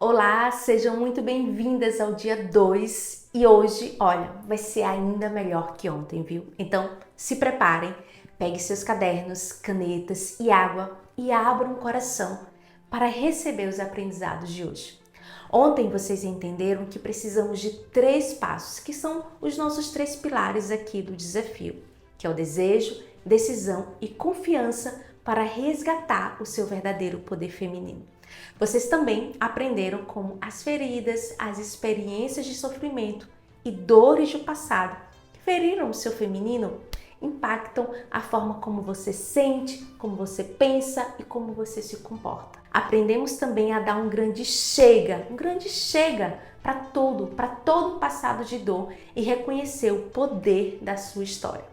Olá, sejam muito bem-vindas ao dia 2 e hoje, olha, vai ser ainda melhor que ontem, viu? Então, se preparem, pegue seus cadernos, canetas e água e abram o coração para receber os aprendizados de hoje. Ontem vocês entenderam que precisamos de 3 passos, que são os nossos 3 pilares aqui do desafio, que é o desejo, decisão e confiança para resgatar o seu verdadeiro poder feminino. Vocês também aprenderam como as feridas, as experiências de sofrimento e dores do passado que feriram o seu feminino impactam a forma como você sente, como você pensa e como você se comporta. Aprendemos também a dar um grande chega para todo o passado de dor e reconhecer o poder da sua história.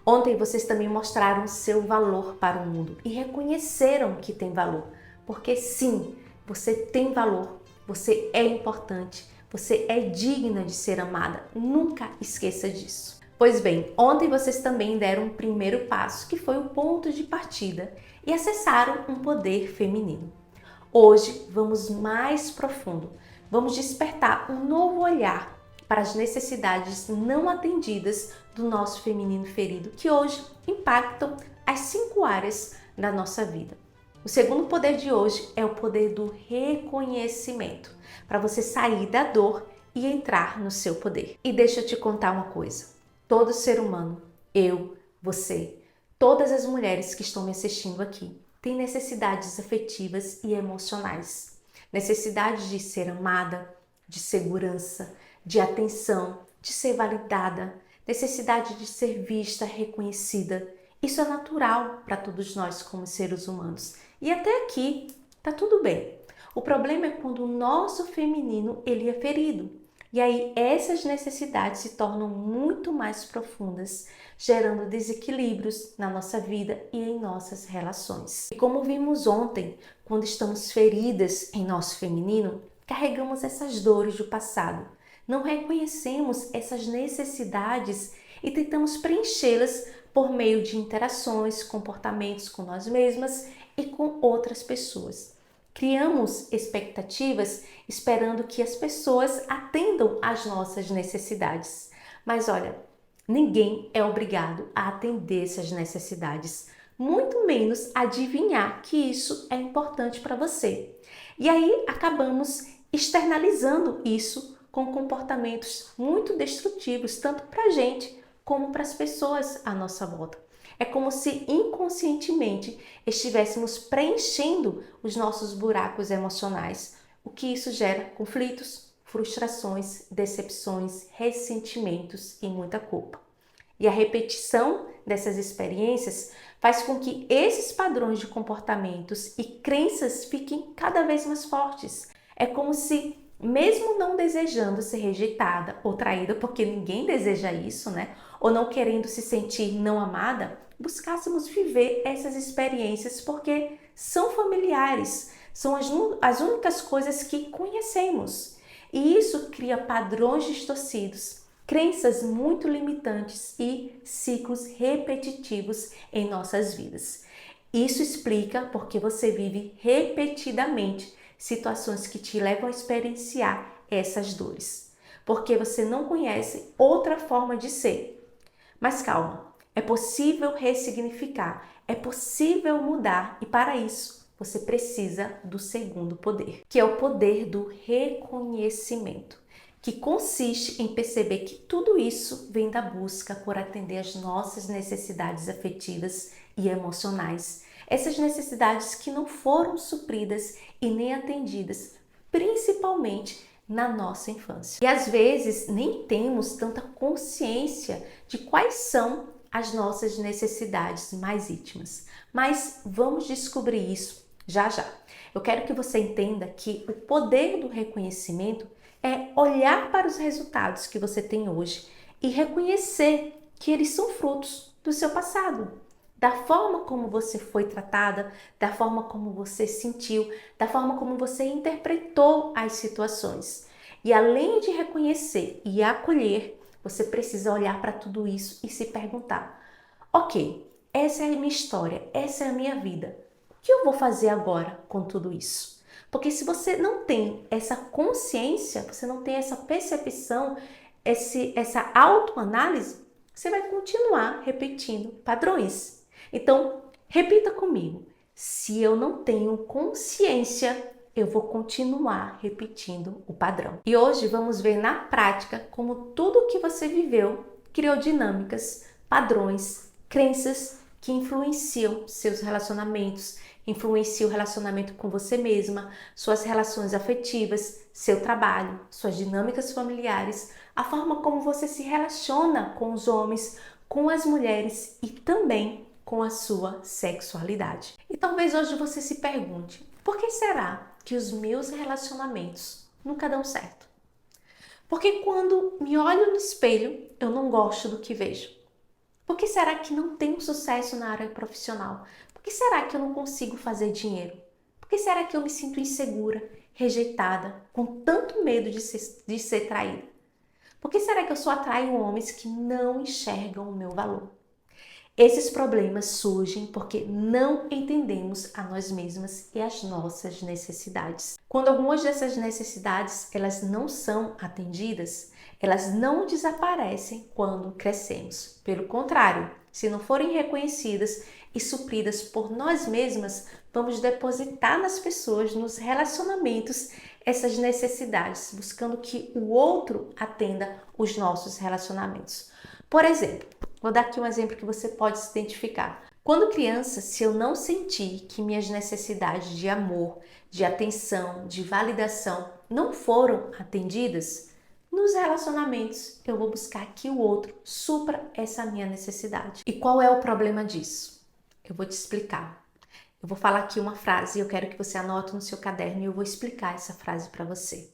Ontem vocês também mostraram seu valor para o mundo e reconheceram que tem valor. Porque sim, você tem valor, você é importante, você é digna de ser amada. Nunca esqueça disso. Pois bem, ontem vocês também deram um primeiro passo, que foi o ponto de partida, e acessaram um poder feminino. Hoje vamos mais profundo, vamos despertar um novo olhar para as necessidades não atendidas do nosso feminino ferido, que hoje impactam as 5 áreas da nossa vida. O segundo poder de hoje é o poder do reconhecimento, para você sair da dor e entrar no seu poder. E deixa eu te contar uma coisa, todo ser humano, eu, você, todas as mulheres que estão me assistindo aqui, têm necessidades afetivas e emocionais. Necessidade de ser amada, de segurança, de atenção, de ser validada, necessidade de ser vista, reconhecida. Isso é natural para todos nós como seres humanos. E até aqui tá tudo bem. O problema é quando o nosso feminino ele é ferido. E aí essas necessidades se tornam muito mais profundas, gerando desequilíbrios na nossa vida e em nossas relações. E como vimos ontem, quando estamos feridas em nosso feminino, carregamos essas dores do passado. Não reconhecemos essas necessidades e tentamos preenchê-las por meio de interações, comportamentos com nós mesmas e com outras pessoas. Criamos expectativas esperando que as pessoas atendam às nossas necessidades. Mas olha, ninguém é obrigado a atender essas necessidades, muito menos adivinhar que isso é importante para você. E aí acabamos externalizando isso com comportamentos muito destrutivos, tanto para a gente como para as pessoas à nossa volta. É como se inconscientemente estivéssemos preenchendo os nossos buracos emocionais, o que isso gera conflitos, frustrações, decepções, ressentimentos e muita culpa. E a repetição dessas experiências faz com que esses padrões de comportamentos e crenças fiquem cada vez mais fortes. É como se, mesmo não desejando ser rejeitada ou traída, porque ninguém deseja isso, né? Ou não querendo se sentir não amada, buscássemos viver essas experiências porque são familiares, são as únicas coisas que conhecemos. E isso cria padrões distorcidos, crenças muito limitantes e ciclos repetitivos em nossas vidas. Isso explica porque você vive repetidamente situações que te levam a experienciar essas dores, porque você não conhece outra forma de ser. Mas calma, é possível ressignificar, é possível mudar e para isso você precisa do segundo poder, que é o poder do reconhecimento, que consiste em perceber que tudo isso vem da busca por atender às nossas necessidades afetivas e emocionais, essas necessidades que não foram supridas e nem atendidas, principalmente na nossa infância. E às vezes nem temos tanta consciência de quais são as nossas necessidades mais íntimas, mas vamos descobrir isso já já. Eu quero que você entenda que o poder do reconhecimento é olhar para os resultados que você tem hoje e reconhecer que eles são frutos do seu passado, da forma como você foi tratada, da forma como você sentiu, da forma como você interpretou as situações. E além de reconhecer e acolher, você precisa olhar para tudo isso e se perguntar: ok, essa é a minha história, essa é a minha vida. O que eu vou fazer agora com tudo isso? Porque se você não tem essa consciência, você não tem essa percepção, essa autoanálise, você vai continuar repetindo padrões. Então, repita comigo. Se eu não tenho consciência, eu vou continuar repetindo o padrão. E hoje vamos ver na prática como tudo o que você viveu criou dinâmicas, padrões, crenças que influenciam seus relacionamentos, influenciam o relacionamento com você mesma, suas relações afetivas, seu trabalho, suas dinâmicas familiares, a forma como você se relaciona com os homens, com as mulheres e também com a sua sexualidade. E talvez hoje você se pergunte: por que será que os meus relacionamentos nunca dão certo? Porque quando me olho no espelho, eu não gosto do que vejo. Por que será que não tenho sucesso na área profissional? Por que será que eu não consigo fazer dinheiro? Por que será que eu me sinto insegura, rejeitada, com tanto medo de ser traída? Por que será que eu só atraio homens que não enxergam o meu valor? Esses problemas surgem porque não entendemos a nós mesmas e as nossas necessidades. Quando algumas dessas necessidades elas não são atendidas, elas não desaparecem quando crescemos. Pelo contrário, se não forem reconhecidas e supridas por nós mesmas, vamos depositar nas pessoas, nos relacionamentos, essas necessidades, buscando que o outro atenda os nossos relacionamentos. Por exemplo, vou dar aqui um exemplo que você pode se identificar. Quando criança, se eu não sentir que minhas necessidades de amor, de atenção, de validação não foram atendidas, nos relacionamentos eu vou buscar que o outro supra essa minha necessidade. E qual é o problema disso? Eu vou te explicar. Eu vou falar aqui uma frase e eu quero que você anote no seu caderno e eu vou explicar essa frase para você.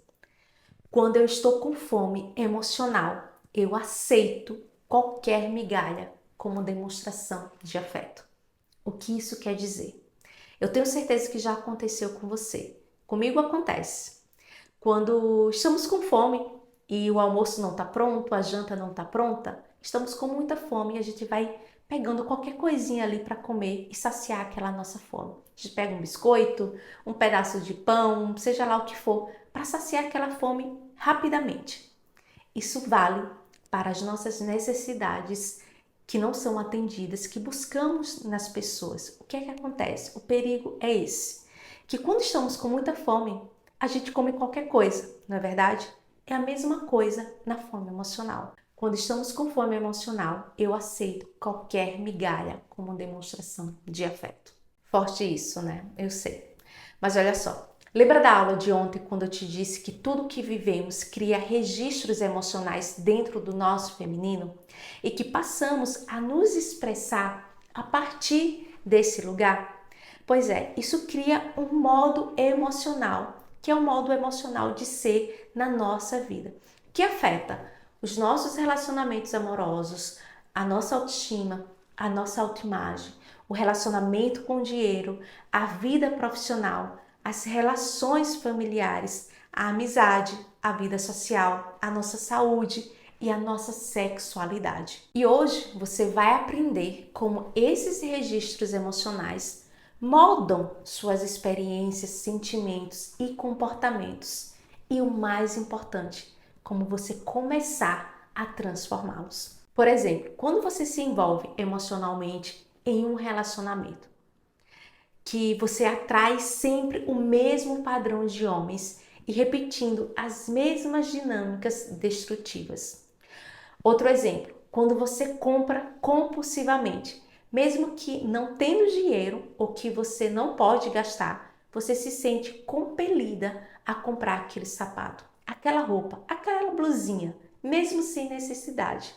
Quando eu estou com fome emocional, eu aceito qualquer migalha como demonstração de afeto. O que isso quer dizer? Eu tenho certeza que já aconteceu com você. Comigo acontece. Quando estamos com fome e o almoço não está pronto, a janta não está pronta, estamos com muita fome e a gente vai pegando qualquer coisinha ali para comer e saciar aquela nossa fome. A gente pega um biscoito, um pedaço de pão, seja lá o que for, para saciar aquela fome rapidamente. Isso vale para as nossas necessidades que não são atendidas, que buscamos nas pessoas. O que é que acontece? O perigo é esse, que quando estamos com muita fome, a gente come qualquer coisa, não é verdade? É a mesma coisa na fome emocional. Quando estamos com fome emocional, eu aceito qualquer migalha como demonstração de afeto. Forte isso, né? Eu sei. Mas olha só, lembra da aula de ontem quando eu te disse que tudo que vivemos cria registros emocionais dentro do nosso feminino e que passamos a nos expressar a partir desse lugar? Pois é, isso cria um modo emocional, que é o modo emocional de ser na nossa vida, que afeta os nossos relacionamentos amorosos, a nossa autoestima, a nossa autoimagem, o relacionamento com o dinheiro, a vida profissional, as relações familiares, a amizade, a vida social, a nossa saúde e a nossa sexualidade. E hoje você vai aprender como esses registros emocionais moldam suas experiências, sentimentos e comportamentos. E o mais importante, como você começar a transformá-los. Por exemplo, quando você se envolve emocionalmente em um relacionamento, que você atrai sempre o mesmo padrão de homens e repetindo as mesmas dinâmicas destrutivas. Outro exemplo, quando você compra compulsivamente, mesmo que não tendo dinheiro ou que você não pode gastar, você se sente compelida a comprar aquele sapato, aquela roupa, aquela blusinha, mesmo sem necessidade.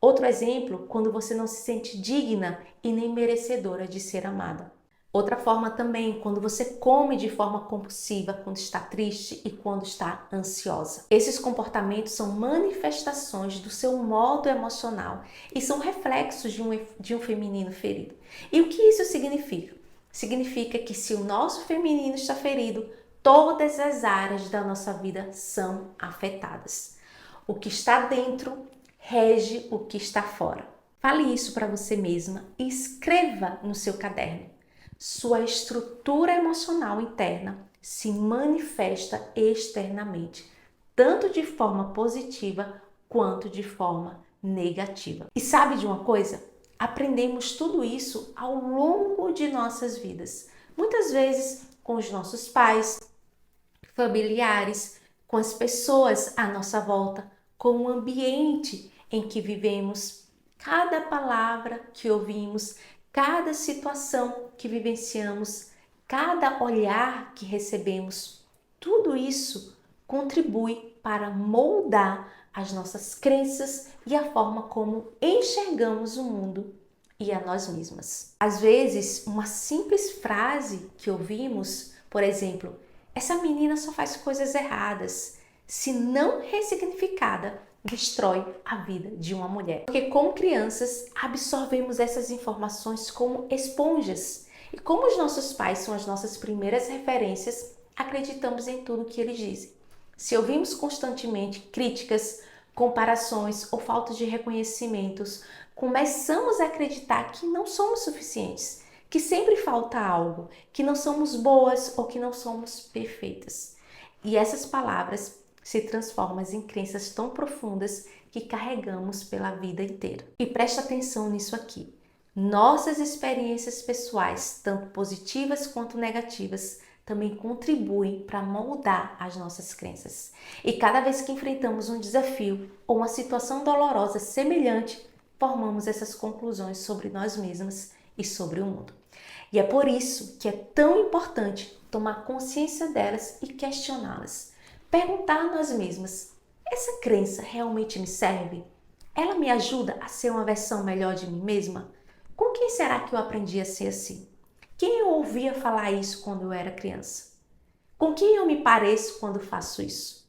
Outro exemplo, quando você não se sente digna e nem merecedora de ser amada. Outra forma também, quando você come de forma compulsiva, quando está triste e quando está ansiosa. Esses comportamentos são manifestações do seu modo emocional e são reflexos de um feminino ferido. E o que isso significa? Significa que se o nosso feminino está ferido, todas as áreas da nossa vida são afetadas. O que está dentro rege o que está fora. Fale isso para você mesma e escreva no seu caderno. Sua estrutura emocional interna se manifesta externamente, tanto de forma positiva quanto de forma negativa. E sabe de uma coisa? Aprendemos tudo isso ao longo de nossas vidas. Muitas vezes com os nossos pais, familiares, com as pessoas à nossa volta, com o ambiente em que vivemos. Cada palavra que ouvimos, cada situação que vivenciamos, cada olhar que recebemos, tudo isso contribui para moldar as nossas crenças e a forma como enxergamos o mundo e a nós mesmas. Às vezes, uma simples frase que ouvimos, por exemplo, essa menina só faz coisas erradas, se não ressignificada, destrói a vida de uma mulher. Porque com crianças absorvemos essas informações como esponjas. E como os nossos pais são as nossas primeiras referências, acreditamos em tudo que eles dizem. Se ouvimos constantemente críticas, comparações ou falta de reconhecimentos, começamos a acreditar que não somos suficientes, que sempre falta algo, que não somos boas ou que não somos perfeitas. E essas palavras se transformam em crenças tão profundas que carregamos pela vida inteira. E presta atenção nisso aqui. Nossas experiências pessoais, tanto positivas quanto negativas, também contribuem para moldar as nossas crenças. E cada vez que enfrentamos um desafio ou uma situação dolorosa semelhante, formamos essas conclusões sobre nós mesmas e sobre o mundo. E é por isso que é tão importante tomar consciência delas e questioná-las. Perguntar a nós mesmas: essa crença realmente me serve? Ela me ajuda a ser uma versão melhor de mim mesma? Com quem será que eu aprendi a ser assim? Quem eu ouvia falar isso quando eu era criança? Com quem eu me pareço quando faço isso?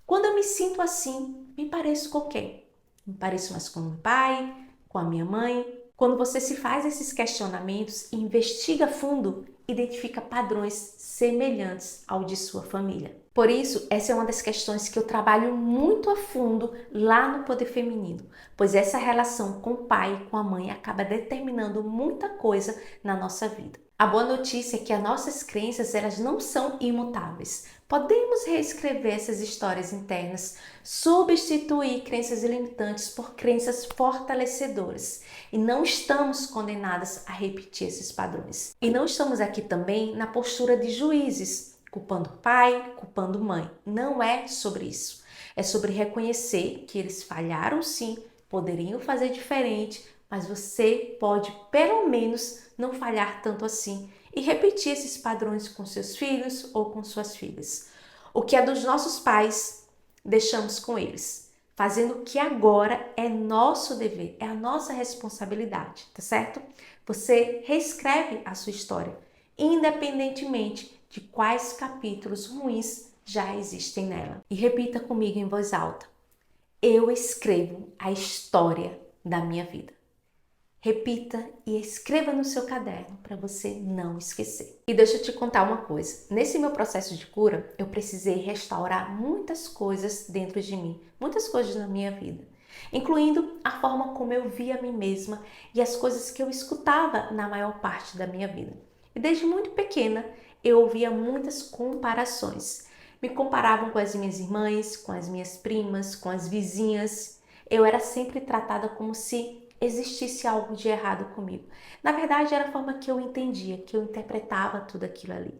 Quando eu me sinto assim, me pareço com quem? Me pareço mais com o meu pai, com a minha mãe? Quando você se faz esses questionamentos e investiga a fundo, identifica padrões semelhantes ao de sua família. Por isso, essa é uma das questões que eu trabalho muito a fundo lá no Poder Feminino, pois essa relação com o pai e com a mãe acaba determinando muita coisa na nossa vida. A boa notícia é que as nossas crenças, elas não são imutáveis. Podemos reescrever essas histórias internas, substituir crenças limitantes por crenças fortalecedoras. E não estamos condenadas a repetir esses padrões. E não estamos aqui também na postura de juízes, culpando pai, culpando mãe. Não é sobre isso. É sobre reconhecer que eles falharam sim, poderiam fazer diferente, mas você pode pelo menos não falhar tanto assim e repetir esses padrões com seus filhos ou com suas filhas. O que é dos nossos pais, deixamos com eles, fazendo o que agora é nosso dever, é a nossa responsabilidade, tá certo? Você reescreve a sua história, independentemente de quais capítulos ruins já existem nela. E repita comigo em voz alta: eu escrevo a história da minha vida. Repita e escreva no seu caderno para você não esquecer. E deixa eu te contar uma coisa. Nesse meu processo de cura, eu precisei restaurar muitas coisas dentro de mim, muitas coisas na minha vida, incluindo a forma como eu via a mim mesma e as coisas que eu escutava na maior parte da minha vida. E desde muito pequena, eu ouvia muitas comparações. Me comparavam com as minhas irmãs, com as minhas primas, com as vizinhas. Eu era sempre tratada como se existisse algo de errado comigo. Na verdade, era a forma que eu entendia, que eu interpretava tudo aquilo ali.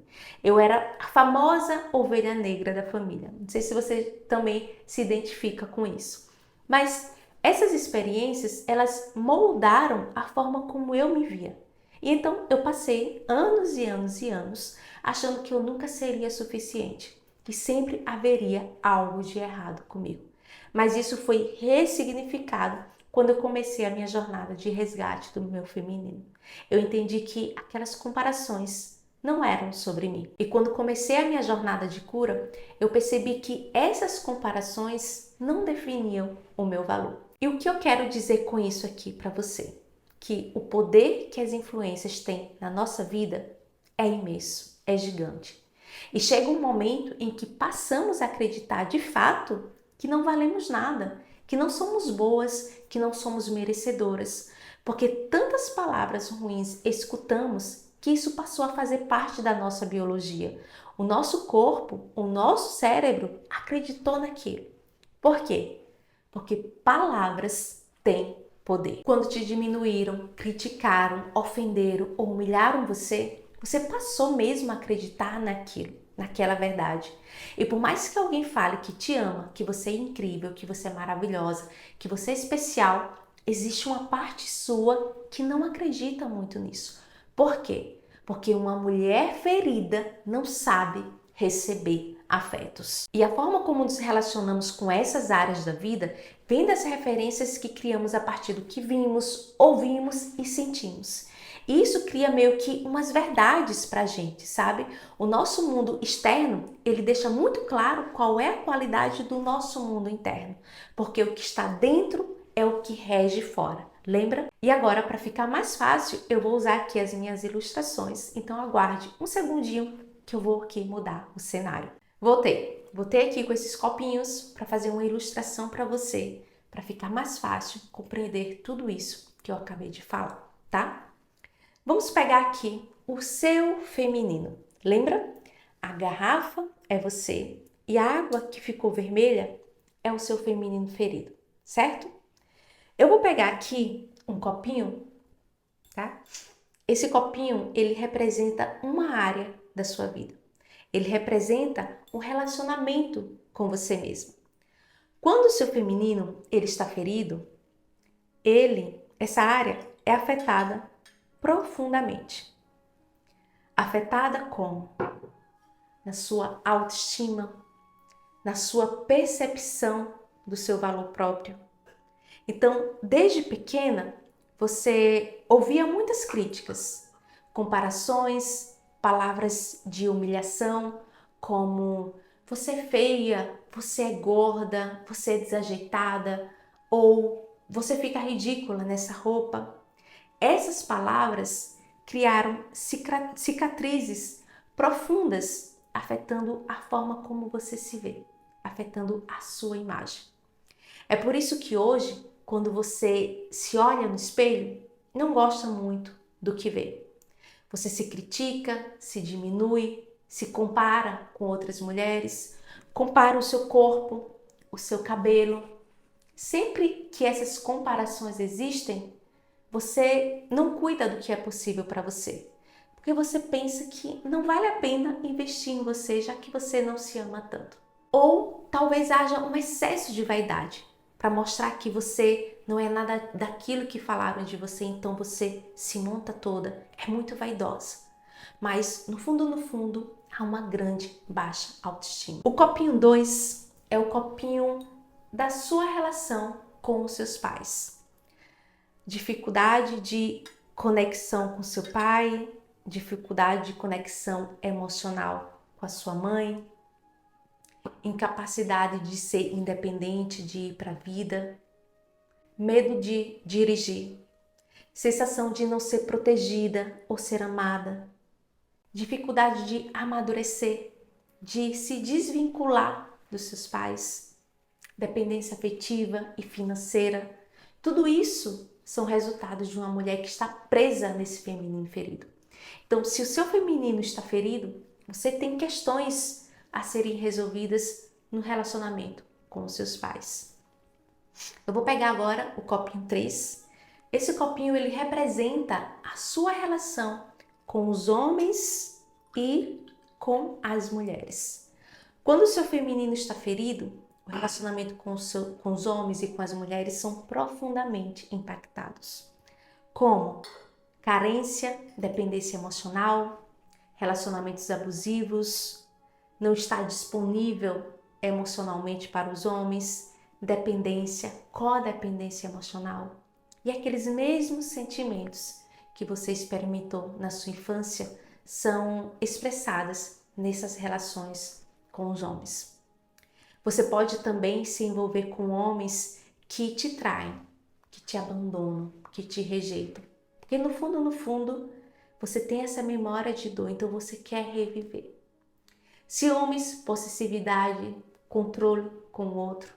Eu era a famosa ovelha negra da família. Não sei se você também se identifica com isso. Mas essas experiências, elas moldaram a forma como eu me via. E então eu passei anos e anos e anos achando que eu nunca seria suficiente, que sempre haveria algo de errado comigo. Mas isso foi ressignificado quando eu comecei a minha jornada de resgate do meu feminino. Eu entendi que aquelas comparações não eram sobre mim. E quando comecei a minha jornada de cura, eu percebi que essas comparações não definiam o meu valor. E o que eu quero dizer com isso aqui para você? Que o poder que as influências têm na nossa vida é imenso, é gigante. E chega um momento em que passamos a acreditar de fato que não valemos nada, que não somos boas, que não somos merecedoras, porque tantas palavras ruins escutamos que isso passou a fazer parte da nossa biologia. O nosso corpo, o nosso cérebro acreditou naquilo. Por quê? Porque palavras têm poder. Quando te diminuíram, criticaram, ofenderam ou humilharam você, você passou mesmo a acreditar naquilo, naquela verdade. E por mais que alguém fale que te ama, que você é incrível, que você é maravilhosa, que você é especial, existe uma parte sua que não acredita muito nisso. Por quê? Porque uma mulher ferida não sabe receber afetos. E a forma como nos relacionamos com essas áreas da vida vem das referências que criamos a partir do que vimos, ouvimos e sentimos. E isso cria meio que umas verdades pra gente, sabe? O nosso mundo externo, ele deixa muito claro qual é a qualidade do nosso mundo interno, porque o que está dentro é o que rege fora. Lembra? E agora, para ficar mais fácil, eu vou usar aqui as minhas ilustrações. Então aguarde um segundinho que eu vou aqui mudar o cenário. Voltei aqui com esses copinhos para fazer uma ilustração para você, para ficar mais fácil compreender tudo isso que eu acabei de falar, tá? Vamos pegar aqui o seu feminino. Lembra? A garrafa é você e a água que ficou vermelha é o seu feminino ferido, certo? Eu vou pegar aqui um copinho, tá? Esse copinho, ele representa uma área da sua vida. Ele representa um relacionamento com você mesmo. Quando o seu feminino ele está ferido, essa área é afetada profundamente. Afetada como? Na sua autoestima, na sua percepção do seu valor próprio. Então, desde pequena, você ouvia muitas críticas, comparações, palavras de humilhação, como você é feia, você é gorda, você é desajeitada, ou você fica ridícula nessa roupa. Essas palavras criaram cicatrizes profundas, afetando a forma como você se vê, afetando a sua imagem. É por isso que hoje, quando você se olha no espelho, não gosta muito do que vê. Você se critica, se diminui, se compara com outras mulheres, compara o seu corpo, o seu cabelo. Sempre que essas comparações existem, você não cuida do que é possível para você. Porque você pensa que não vale a pena investir em você, já que você não se ama tanto. Ou talvez haja um excesso de vaidade, para mostrar que você não é nada daquilo que falaram de você, então você se monta toda, é muito vaidosa. Mas no fundo, há uma grande baixa autoestima. O copinho 2 é o copinho da sua relação com os seus pais. Dificuldade de conexão com seu pai, dificuldade de conexão emocional com a sua mãe, incapacidade de ser independente, de ir para a vida, medo de dirigir, sensação de não ser protegida ou ser amada, dificuldade de amadurecer, de se desvincular dos seus pais, dependência afetiva e financeira. Tudo isso são resultados de uma mulher que está presa nesse feminino ferido. Então, se o seu feminino está ferido, você tem questões a serem resolvidas no relacionamento com os seus pais. Eu vou pegar agora o copinho 3. Esse copinho ele representa a sua relação com os homens e com as mulheres. Quando o seu feminino está ferido, o relacionamento com os homens e com as mulheres são profundamente impactados. Como carência, dependência emocional, relacionamentos abusivos, não estar disponível emocionalmente para os homens, dependência, codependência emocional e aqueles mesmos sentimentos que você experimentou na sua infância são expressadas nessas relações com os homens. Você pode também se envolver com homens que te traem, que te abandonam, que te rejeitam. Porque no fundo, você tem essa memória de dor, então você quer reviver. Ciúmes, possessividade, controle com o outro.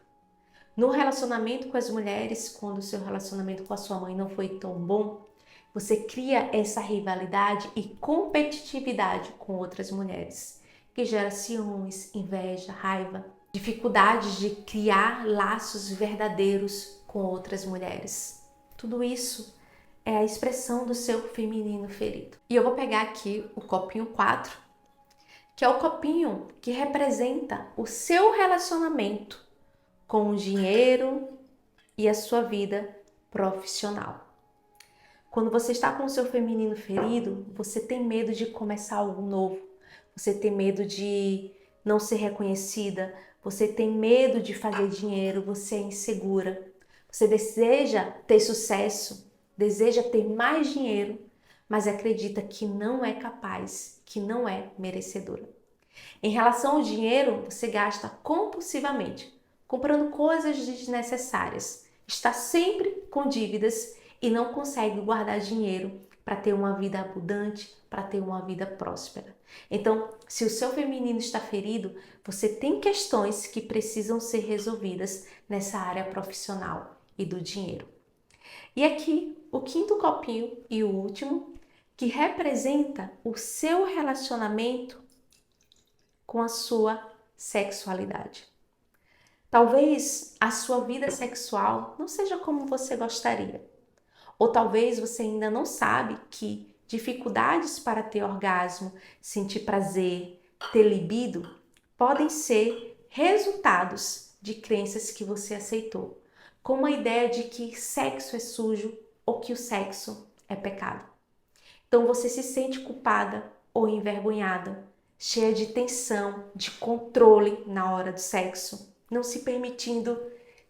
No relacionamento com as mulheres, quando o seu relacionamento com a sua mãe não foi tão bom, Você cria essa rivalidade e competitividade com outras mulheres, que gera ciúmes, inveja, raiva, dificuldades de criar laços verdadeiros com outras mulheres. Tudo isso é a expressão do seu feminino ferido. E eu vou pegar aqui o copinho 4, que é o copinho que representa o seu relacionamento com o dinheiro e a sua vida profissional. Quando você está com o seu feminino ferido, você tem medo de começar algo novo, você tem medo de não ser reconhecida, você tem medo de fazer dinheiro, você é insegura, você deseja ter sucesso, deseja ter mais dinheiro, mas acredita que não é capaz, que não é merecedora. Em relação ao dinheiro, você gasta compulsivamente, comprando coisas desnecessárias, está sempre com dívidas e não consegue guardar dinheiro para ter uma vida abundante, para ter uma vida próspera. Então, se o seu feminino está ferido, você tem questões que precisam ser resolvidas nessa área profissional e do dinheiro. E aqui, o quinto copinho e o último, que representa o seu relacionamento com a sua sexualidade. Talvez a sua vida sexual não seja como você gostaria. Ou talvez você ainda não sabe que dificuldades para ter orgasmo, sentir prazer, ter libido, podem ser resultados de crenças que você aceitou, como a ideia de que sexo é sujo ou que o sexo é pecado. Então você se sente culpada ou envergonhada, cheia de tensão, de controle na hora do sexo, não se permitindo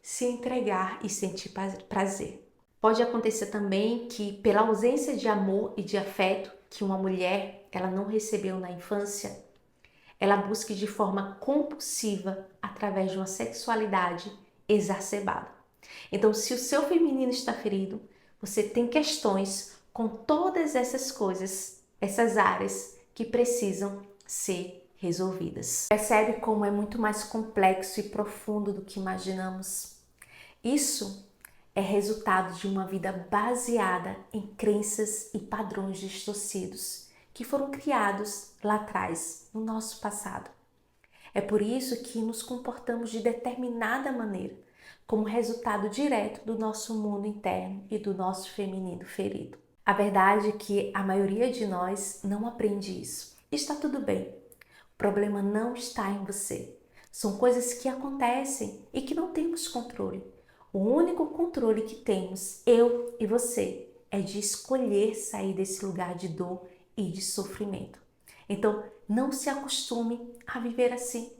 se entregar e sentir prazer. Pode acontecer também que, pela ausência de amor e de afeto que uma mulher ela não recebeu na infância, ela busque de forma compulsiva através de uma sexualidade exacerbada. Então, se o seu feminino está ferido, você tem questões com todas essas coisas, essas áreas que precisam ser resolvidas. Percebe como é muito mais complexo e profundo do que imaginamos? Isso é resultado de uma vida baseada em crenças e padrões distorcidos que foram criados lá atrás, no nosso passado. É por isso que nos comportamos de determinada maneira, como resultado direto do nosso mundo interno e do nosso feminino ferido. A verdade é que a maioria de nós não aprende isso. Está tudo bem. O problema não está em você. São coisas que acontecem e que não temos controle. O único controle que temos, eu e você, é de escolher sair desse lugar de dor e de sofrimento. Então, não se acostume a viver assim.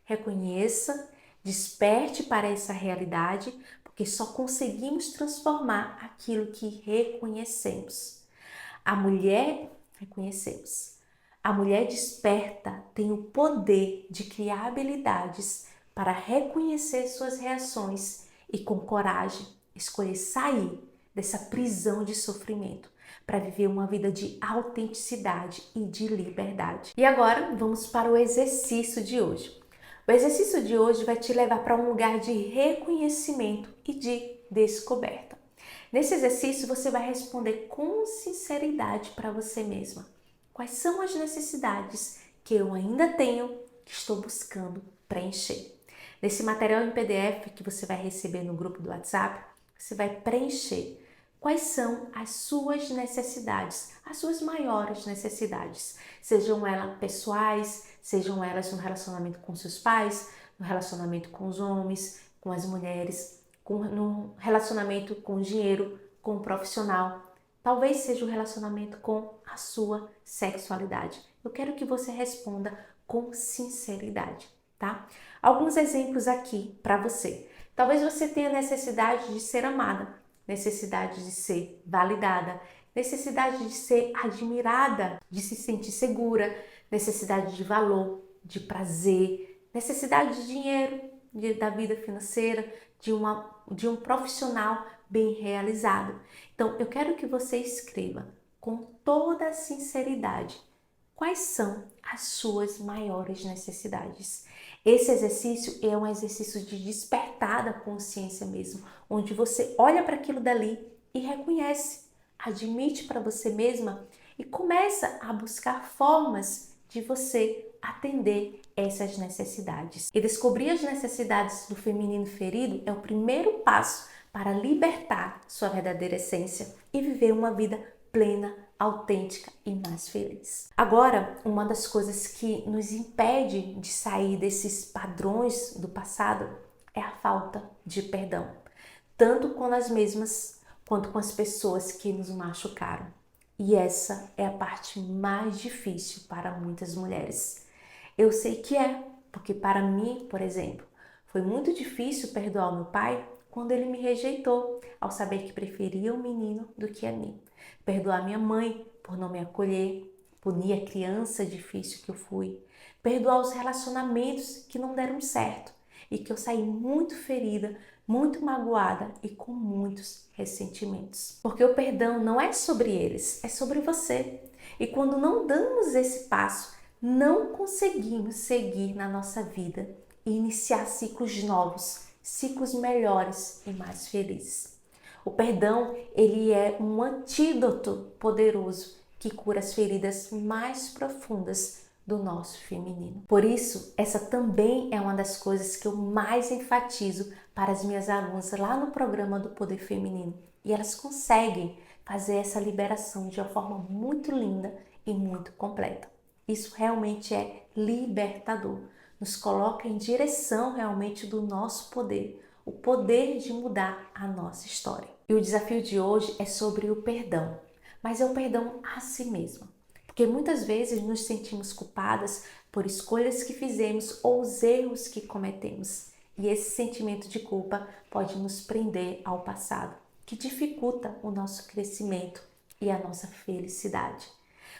Reconheça, desperte para essa realidade, porque só conseguimos transformar aquilo que reconhecemos. Reconhecemos. A mulher desperta tem o poder de criar habilidades para reconhecer suas reações e, com coragem, escolher sair dessa prisão de sofrimento para viver uma vida de autenticidade e de liberdade. E agora vamos para o exercício de hoje. O exercício de hoje vai te levar para um lugar de reconhecimento e de descoberta. Nesse exercício você vai responder com sinceridade para você mesma. Quais são as necessidades que eu ainda tenho que estou buscando preencher? Nesse material em PDF que você vai receber no grupo do WhatsApp, você vai preencher quais são as suas necessidades, as suas maiores necessidades, sejam elas pessoais, sejam elas no relacionamento com seus pais, no relacionamento com os homens, com as mulheres, no relacionamento com o dinheiro, com o profissional. Talvez seja o relacionamento com a sua sexualidade. Eu quero que você responda com sinceridade, tá? Alguns exemplos aqui para você. Talvez você tenha necessidade de ser amada, necessidade de ser validada, necessidade de ser admirada, de se sentir segura, necessidade de valor, de prazer, necessidade de dinheiro, da vida financeira, de um profissional bem realizado. Então, eu quero que você escreva com toda a sinceridade quais são as suas maiores necessidades. Esse exercício é um exercício de despertar da consciência mesmo, onde você olha para aquilo dali e reconhece admite para você mesma e começa a buscar formas de você atender essas necessidades. E descobrir as necessidades do feminino ferido é o primeiro passo para libertar sua verdadeira essência e viver uma vida plena, autêntica e mais feliz. Agora, uma das coisas que nos impede de sair desses padrões do passado é a falta de perdão, tanto com nós mesmas quanto com as pessoas que nos machucaram. E essa é a parte mais difícil para muitas mulheres. Eu sei que é, porque para mim, por exemplo, foi muito difícil perdoar o meu pai quando ele me rejeitou, ao saber que preferia o menino do que a mim. Perdoar minha mãe por não me acolher, punir a criança difícil que eu fui. Perdoar os relacionamentos que não deram certo e que eu saí muito ferida, muito magoada e com muitos ressentimentos. Porque o perdão não é sobre eles, é sobre você. E quando não damos esse passo, não conseguimos seguir na nossa vida e iniciar ciclos novos, ciclos melhores e mais felizes. O perdão, ele é um antídoto poderoso que cura as feridas mais profundas do nosso feminino. Por isso, essa também é uma das coisas que eu mais enfatizo para as minhas alunas lá no programa do Poder Feminino. E elas conseguem fazer essa liberação de uma forma muito linda e muito completa. Isso realmente é libertador. Nos coloca em direção realmente do nosso poder, o poder de mudar a nossa história. E o desafio de hoje é sobre o perdão, mas é o perdão a si mesma. Porque muitas vezes nos sentimos culpadas por escolhas que fizemos ou os erros que cometemos. E esse sentimento de culpa pode nos prender ao passado, que dificulta o nosso crescimento e a nossa felicidade.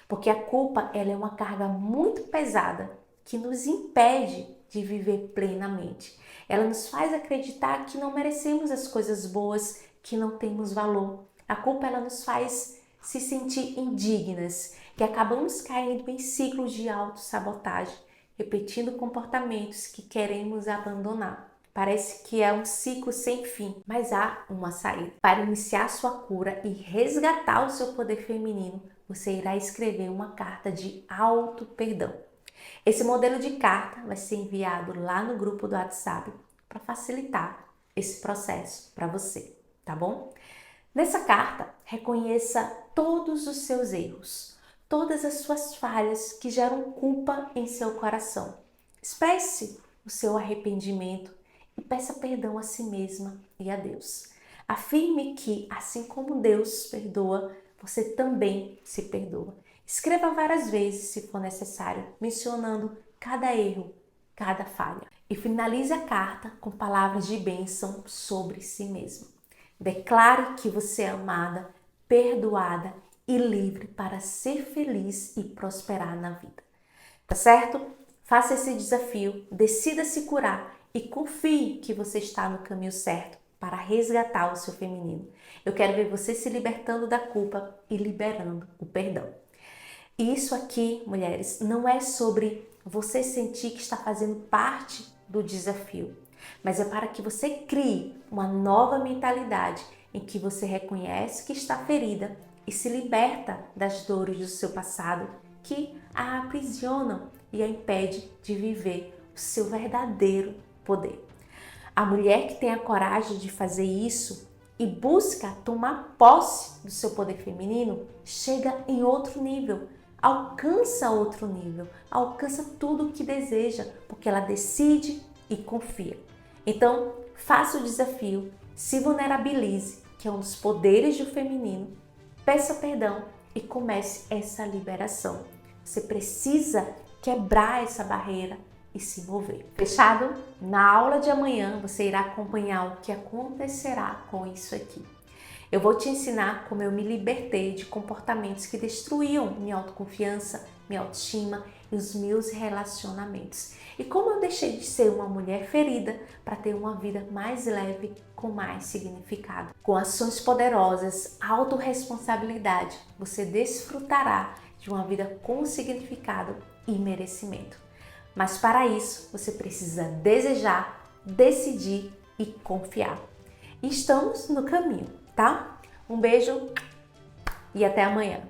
Porque a culpa, ela é uma carga muito pesada que nos impede de viver plenamente. Ela nos faz acreditar que não merecemos as coisas boas, que não temos valor. A culpa, ela nos faz se sentir indignas, que acabamos caindo em ciclos de autossabotagem, repetindo comportamentos que queremos abandonar. Parece que é um ciclo sem fim, mas há uma saída. Para iniciar sua cura e resgatar o seu poder feminino, você irá escrever uma carta de auto-perdão. Esse modelo de carta vai ser enviado lá no grupo do WhatsApp para facilitar esse processo para você, tá bom? Nessa carta, reconheça todos os seus erros, todas as suas falhas que geram culpa em seu coração. Expresse o seu arrependimento e peça perdão a si mesma e a Deus. Afirme que, assim como Deus perdoa, você também se perdoa. Escreva várias vezes, se for necessário, mencionando cada erro, cada falha. E finalize a carta com palavras de bênção sobre si mesma. Declare que você é amada, perdoada e livre para ser feliz e prosperar na vida. Tá certo? Faça esse desafio, decida se curar e confie que você está no caminho certo para resgatar o seu feminino. Eu quero ver você se libertando da culpa e liberando o perdão. E isso aqui, mulheres, não é sobre você sentir que está fazendo parte do desafio, mas é para que você crie uma nova mentalidade em que você reconhece que está ferida e se liberta das dores do seu passado que a aprisionam e a impede de viver o seu verdadeiro poder. A mulher que tem a coragem de fazer isso e busca tomar posse do seu poder feminino chega em outro nível, alcança outro nível, alcança tudo o que deseja, porque ela decide e confia. Então, faça o desafio, se vulnerabilize, que é um dos poderes do feminino, peça perdão e comece essa liberação. Você precisa quebrar essa barreira e se mover. Fechado? Na aula de amanhã você irá acompanhar o que acontecerá com isso aqui. Eu vou te ensinar como eu me libertei de comportamentos que destruíam minha autoconfiança, minha autoestima e os meus relacionamentos. E como eu deixei de ser uma mulher ferida para ter uma vida mais leve, com mais significado. Com ações poderosas, autorresponsabilidade, você desfrutará de uma vida com significado e merecimento. Mas para isso, você precisa desejar, decidir e confiar. E estamos no caminho, tá? Um beijo e até amanhã.